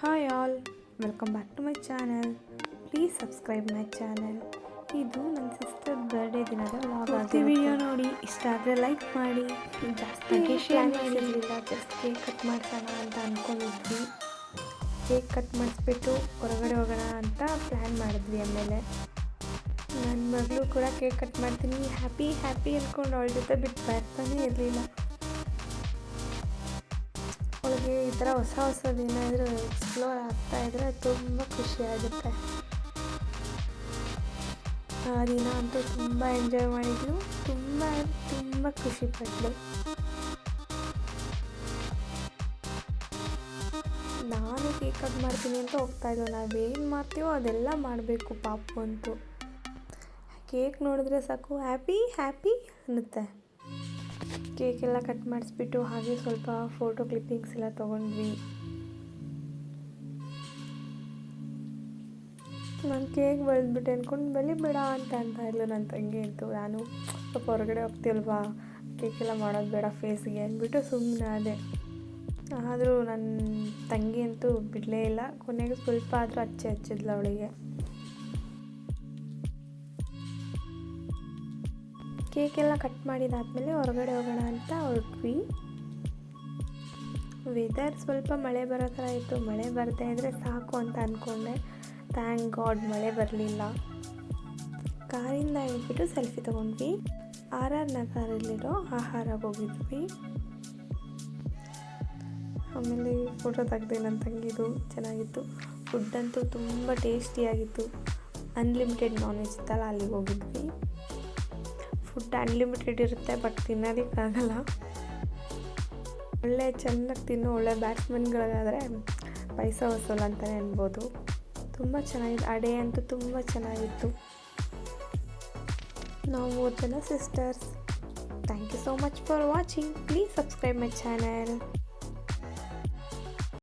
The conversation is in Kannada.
Hi all, welcome back to my channel. Please subscribe my channel. ಇದು ನನ್ನ ಸಿಸ್ಟರ್ ಬರ್ಡೇ ದಿನದ ವ್ಲಾಗ್ ಆಗಿದೆ. ವಿಡಿಯೋ ನೋಡಿ ಇಷ್ಟ ಆದರೆ ಲೈಕ್ ಮಾಡಿ. ಜಾಸ್ತಿ ಶೇರ್ ಮಾಡಿರಲಿಲ್ಲ, ಜಸ್ಟ್ ಕೇಕ್ ಕಟ್ ಮಾಡ್ಸೋಣ ಅಂತ ಅಂದ್ಕೊಂಡಿದ್ವಿ. ಕೇಕ್ ಕಟ್ ಮಾಡಿಸ್ಬಿಟ್ಟು ಹೊರಗಡೆ ಹೋಗೋಣ ಅಂತ ಪ್ಲ್ಯಾನ್ ಮಾಡಿದ್ವಿ. ಆಮೇಲೆ ನನ್ನ ಮಗಳು ಕೂಡ ಕೇಕ್ ಕಟ್ ಮಾಡ್ತೀನಿ ಹ್ಯಾಪಿ ಹ್ಯಾಪಿ ಅಂದ್ಕೊಂಡು ಅವಳ ಜೊತೆ ಬಿಟ್ಟು ಬರ್ತಾನೆ ಇರಲಿಲ್ಲ. ಅವಳಿಗೆ ಈ ಥರ ಹೊಸದೇನಾದರೂ ಎಕ್ಸ್ಪ್ಲೋರ್ ಆಗ್ತಾಯಿದ್ರೆ ತುಂಬ ಖುಷಿಯಾಗುತ್ತೆ. ಆ ದಿನ ಅಂತೂ ತುಂಬ ಎಂಜಾಯ್ ಮಾಡಿದ್ಲು, ತುಂಬ ಖುಷಿಪಟ್ಲು. ನಾನು ಕೇಕ್ ಕಟ್ ಮಾಡ್ತೀನಿ ಅಂತ ಹೋಗ್ತಾಯಿದ್ಲು. ನಾವೇನು ಮಾಡ್ತೀವೋ ಅದೆಲ್ಲ ಮಾಡಬೇಕು ಪಾಪು ಅಂತೂ. ಕೇಕ್ ನೋಡಿದ್ರೆ ಸಾಕು ಹ್ಯಾಪಿ ಹ್ಯಾಪಿ ಅನ್ನುತ್ತೆ. ಕೇಕೆಲ್ಲ ಕಟ್ ಮಾಡಿಸ್ಬಿಟ್ಟು ಹಾಗೆ ಸ್ವಲ್ಪ ಫೋಟೋ ಕ್ಲಿಪ್ಪಿಂಗ್ಸ್ ಎಲ್ಲ ತೊಗೊಂಡ್ವಿ. ನಾನು ಕೇಕ್ ಬೆಳೆದ್ಬಿಟ್ಟೆ ಅಂದ್ಕೊಂಡು ಬೆಳಿಬೇಡ ಅಂತ ಇದ್ಲು ನನ್ನ ತಂಗಿ ಅಂತೂ. ನಾನು ಸ್ವಲ್ಪ ಹೊರಗಡೆ ಹೋಗ್ತೀವಲ್ವಾ, ಕೇಕೆಲ್ಲ ಮಾಡೋದು ಬೇಡ ಫೇಸ್ಗೆ ಅಂದ್ಬಿಟ್ಟು ಸುಮ್ಮನೆ ಅದೇ. ಆದರೂ ನನ್ನ ತಂಗಿ ಅಂತೂ ಬಿಡಲೇ ಇಲ್ಲ. ಕೊನೆಗೆ ಸ್ವಲ್ಪ ಆದರೂ ಹಚ್ಚಿದ್ಲು ಅವಳಿಗೆ. ಕೇಕೆಲ್ಲ ಕಟ್ ಮಾಡಿದಾದ್ಮೇಲೆ ಹೊರಗಡೆ ಹೋಗೋಣ ಅಂತ ಹೊರಟ್ವಿ. ವೆದರ್ ಸ್ವಲ್ಪ ಮಳೆ ಬರೋ ಥರ ಇತ್ತು. ಮಳೆ ಬರದೇ ಇದ್ದರೆ ಸಾಕು ಅಂತ ಅಂದ್ಕೊಂಡೆ. ಥ್ಯಾಂಕ್ ಗಾಡ್ ಮಳೆ ಬರಲಿಲ್ಲ. ಕಾರಿಂದ ಇಳಿದ್ಬಿಟ್ಟು ಸೆಲ್ಫಿ ತೊಗೊಂಡ್ವಿ. RR ನಗರಲ್ಲಿರೋ ಆಹಾರಕ್ಕೆ ಹೋಗಿದ್ವಿ. ಆಮೇಲೆ ಫೋಟೋ ತೆಗ್ದೆ ನನ್ನ ತಂಗಿದು, ಚೆನ್ನಾಗಿತ್ತು. ಫುಡ್ ಅಂತೂ ತುಂಬ ಟೇಸ್ಟಿಯಾಗಿತ್ತು. ಅನ್ಲಿಮಿಟೆಡ್ ನಾನ್ ವೆಜ್ ಇತ್ತಲ್ಲ, ಅಲ್ಲಿಗೆ ಹೋಗಿದ್ವಿ. ಫುಡ್ ಅನ್ಲಿಮಿಟೆಡ್ ಇರುತ್ತೆ, ಬಟ್ ತಿನ್ನೋದಕ್ಕಾಗಲ್ಲ. ಚೆನ್ನಾಗಿ ತಿನ್ನೋ ಒಳ್ಳೆ ಬ್ಯಾಟ್ಸ್ಮನ್ಗಳಿಗಾದರೆ ಪೈಸಾ ವಸೂಲ್ ಅಂತಲೇ ಅನ್ಬೋದು. ತುಂಬ ಚೆನ್ನಾಗಿತ್ತು. ಆ ಡೇ ಅಂತೂ ತುಂಬ ಚೆನ್ನಾಗಿತ್ತು. ನಾವು 4 ಜನ sisters. Thank you so much for watching. Please subscribe my channel.